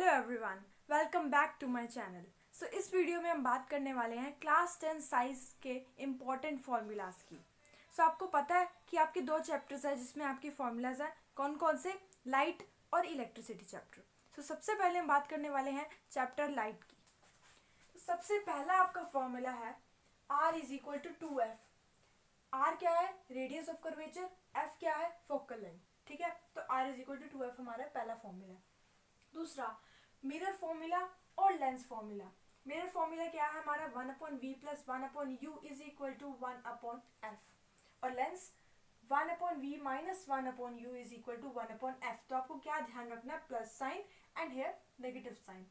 Hello everyone, welcome back to my channel. So इस video में हम बात करने वाले हैं क्लास 10 साइंस के इम्पॉर्टेंट फार्मूलाज की। सो आपको पता है कि आपके दो चैप्टर्स हैं जिसमें आपके फार्मूलाज हैं, कौन कौन से? लाइट और इलेक्ट्रिसिटी चैप्टर। सो सबसे पहले हम बात करने वाले हैं चैप्टर लाइट की। तो सबसे पहला आपका फार्मूला है R is equal to 2F। R क्या है? Radius of curvature. F क्या है? Focal length. ठीक है, तो R is equal to 2F हमारा पहला फॉर्मूला है। दूसरा, मिरर फॉर्मूला और लेंस फॉर्मूला। मिरर फॉर्मूला क्या है हमारा? 1/v plus 1/u is equal to 1/f। और lens 1/v minus 1/u is equal to 1/f। तो आपको क्या ध्यान रखना है? Plus sign and here negative sign.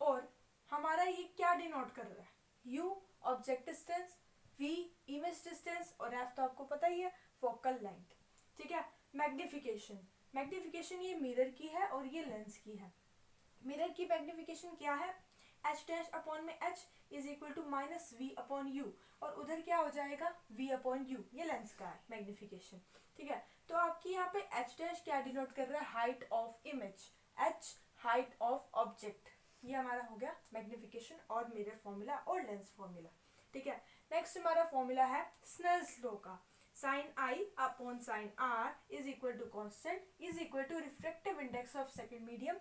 और हमारा ये क्या डिनोट कर रहा है? u object distance, v image distance और f तो आपको पता ही है फोकल लेंथ। ठीक है। मैग्निफिकेशन, मैग्निफिकेशन ये मिरर की है और ये लेंस की है। मिरर की मैग्निफिकेशन क्या है? h डैश अपॉन में h is equal to minus v upon u, और उधर क्या हो जाएगा? v upon u। ये लेंस का है मैग्निफिकेशन। ठीक है, तो आपकी यहाँ पे h डैश क्या डिनोट कर रहा है? Height of image, h height of object. ये हमारा हो गया मैग्निफिकेशन और मिरर फॉर्मूला और लेंस फॉर्मूला। ठीक है, नेक्स्ट हमारा फॉर्मूला है स्नेल्स लॉ का। sin I upon sin R is equal to constant is equal to refractive index of second medium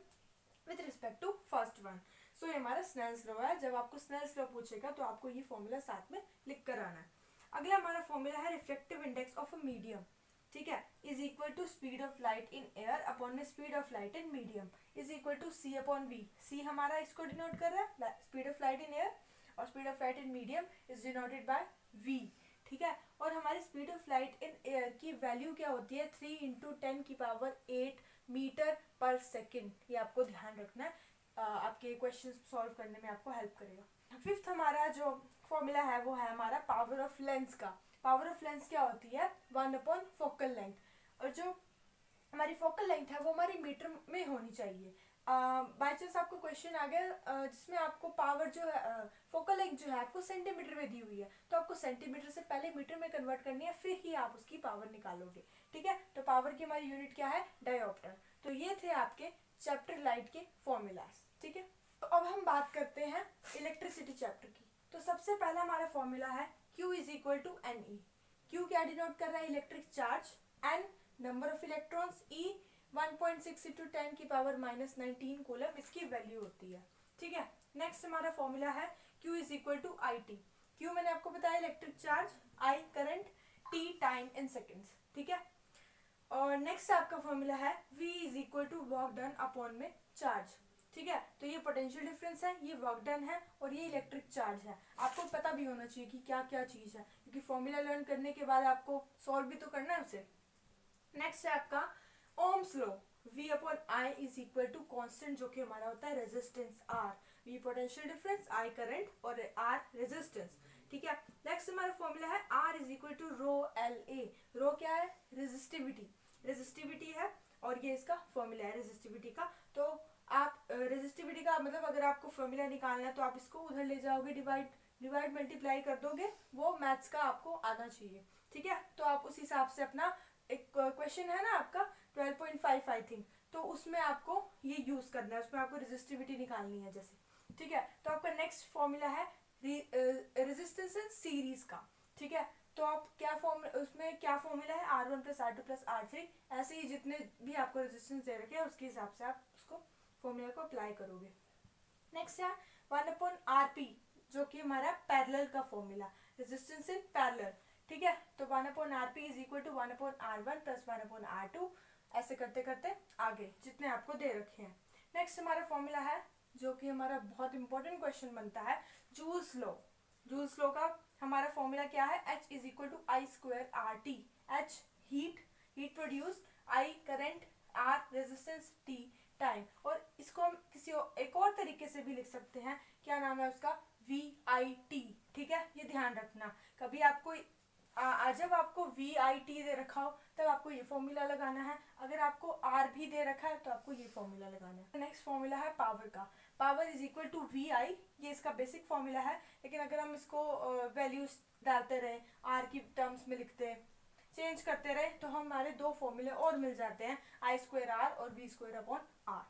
with respect to first one. So ये हमारा Snell's law है। जब आपको स्नेल्स लॉ पूछेगा तो आपको ये फॉर्मूला साथ में लिख कर आना है। अगला हमारा फॉर्मूला है refractive index of a medium. ठीक है, is equal to speed of light in air upon में speed of light in medium is equal to c upon v। c हमारा इसको डिनोट कर रहा है speed of light in air, और speed of light in medium is denoted by v। ठीक है, और हमारी speed of light in air की वैल्यू क्या होती है? 3 इंटू 10 की पावर 8 मीटर पर सेकेंड। ये आपको ध्यान रखना है, आपके क्वेश्चन सॉल्व करने में आपको हेल्प करेगा। फिफ्थ हमारा जो फॉर्मूला है वो है हमारा पावर ऑफ लेंस का। पावर ऑफ लेंस क्या होती है? 1 अपॉन फोकल लेंथ। और जो हमारी फोकल लेंथ है वो हमारी मीटर में होनी चाहिए। बाय चांस आपको क्वेश्चन आ गया जिसमें आपको पावर जो है फोकल लेंथ जो है आपको सेंटीमीटर में दी हुई है, तो आपको सेंटीमीटर से पहले मीटर में कन्वर्ट करनी है, फिर ही आप उसकी पावर निकालोगे। ठीक है, तो पावर की हमारी यूनिट क्या है? डायोप्टर। तो ये थे आपके चैप्टर लाइट के फॉर्मूलाज। ठीक है, तो अब हम बात करते हैं इलेक्ट्रिसिटी चैप्टर की। तो सबसे पहला हमारा फॉर्मूला है Q is equal to NE। Q क्या डिनोट कर रहा है? Electric charge. N number of electrons, E 1.6 into 10 की पावर माइनस 19 कूलम इसकी वैल्यू होती है। ठीक है, नेक्स्ट हमारा फॉर्मूला है Q is equal to IT। Q मैंने आपको बताया electric charge, I current, T time in seconds. ठीक है, और नेक्स्ट आपका फॉर्मूला है V is equal to work done upon में चार्ज। ठीक है, तो ये पोटेंशियल डिफरेंस है, ये वर्क डन है और ये इलेक्ट्रिक चार्ज है। आपको पता भी होना चाहिए कि क्या क्या चीज है, क्योंकि फॉर्मूला लर्न करने के बाद आपको सॉल्व भी तो करना है उसे। नेक्स्ट है आपका Ohm's law. V upon I is equal to constant जो कि हमारा होता है resistance R। V potential difference, I current और R रेजिस्टेंस। ठीक है, नेक्स्ट हमारा फॉर्मूला है R is equal to rho LA। Rho क्या है? रेजिस्टिविटी, रेजिस्टिविटी है और ये इसका फॉर्मूला है रेजिस्टिविटी का। तो आप रेजिस्टिविटी का मतलब अगर आपको फॉर्मूला निकालना है तो आप इसको उधर ले जाओगे, डिवाइड मल्टीप्लाई कर दोगे, वो मैथ्स का आपको आना चाहिए। ठीक है, तो आप उस हिसाब से अपना एक क्वेश्चन है ना आपका 12.5 आई थिंक, तो उसमें आपको ये यूज करना है, उसमें आपको रेजिस्टिविटी निकालनी है जैसे। ठीक है, तो आपका नेक्स्ट फॉर्मूला है रेजिस्टेंस इन सीरीज का। ठीक है, तो आप क्या उसमें क्या फॉर्मूला है? R1 plus R2 plus R3। ऐसे ही जितने भी आपको रेजिस्टेंस दे रखे हैं उसके हिसाब से आप उसको फॉर्मूला को अप्लाई करोगे। नेक्स्ट है 1 अपॉन RP जो कि हमारा पैरेलल का फॉर्मूला, रेजिस्टेंस इन पैरेलल। ठीक है, तो 1 upon RP is equal to 1 upon R1 plus 1 upon R2, ऐसे करते करते आगे जितने आपको दे रखे हैं। नेक्स्ट हमारा फॉर्मूला है जो कि हमारा बहुत इंपॉर्टेंट क्वेश्चन बनता है, जूल्स लॉ। जूल्स लॉ का हमारा फॉर्मूला क्या है? H is equal to I square RT। H heat produce, I current, R resistance, T time. और इसको हम किसी एक और तरीके से भी लिख सकते हैं, क्या नाम है उसका? VIT। ठीक है, ये ध्यान रखना, कभी आपको जब आपको VIT दे रखा हो तब आपको ये फॉर्मूला लगाना है, अगर आपको R भी दे रखा है तो आपको ये फॉर्मूला लगाना है। नेक्स्ट फॉर्मूला है पावर का। Power is equal to VI, ये इसका बेसिक फॉर्मूला है, लेकिन अगर हम इसको वैल्यूज डालते रहे, R की टर्म्स में लिखते चेंज करते रहे तो हमारे दो फॉर्मूले और मिल जाते हैं, I स्क्वायर R और V स्क्वायर अपॉन R।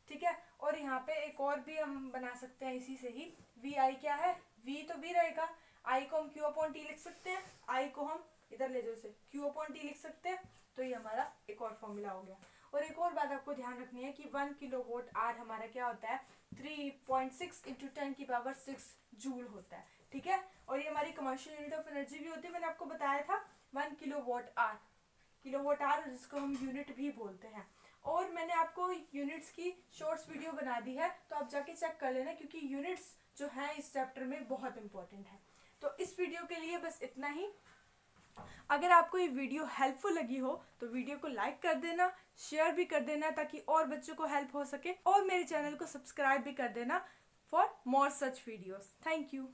ठीक है। और यहाँ पे एक और भी हम बना सकते हैं इसी से ही, वी आई क्या है, वी तो वी रहेगा, आई को हम क्यू अपॉन टी लिख सकते हैं, आई को हम इधर ले जाओ इसे क्यू अपॉन टी लिख सकते हैं। तो ये हमारा एक और फॉर्मूला हो गया। और एक और बात आपको ध्यान रखनी है कि 1 किलोवाट आवर हमारा क्या होता है, 3.6 × 10⁻6 जूल होता है, ठीक है। और ये हमारी कमर्शियल यूनिट ऑफ एनर्जी भी होती है, मैंने आपको बताया था 1 किलोवाट आवर, जिसको हम यूनिट भी बोलते हैं। और मैंने आपको यूनिट्स की शॉर्ट्स वीडियो बना दी है, तो आप जाके चेक कर लेना, क्योंकि यूनिट्स जो है इस चैप्टर में बहुत इंपॉर्टेंट है। तो इस वीडियो के लिए बस इतना ही। अगर आपको ये वीडियो हेल्पफुल लगी हो तो वीडियो को लाइक कर देना, शेयर भी कर देना, ताकि और बच्चों को हेल्प हो सके, और मेरे चैनल को सब्सक्राइब भी कर देना for more such videos. Thank you.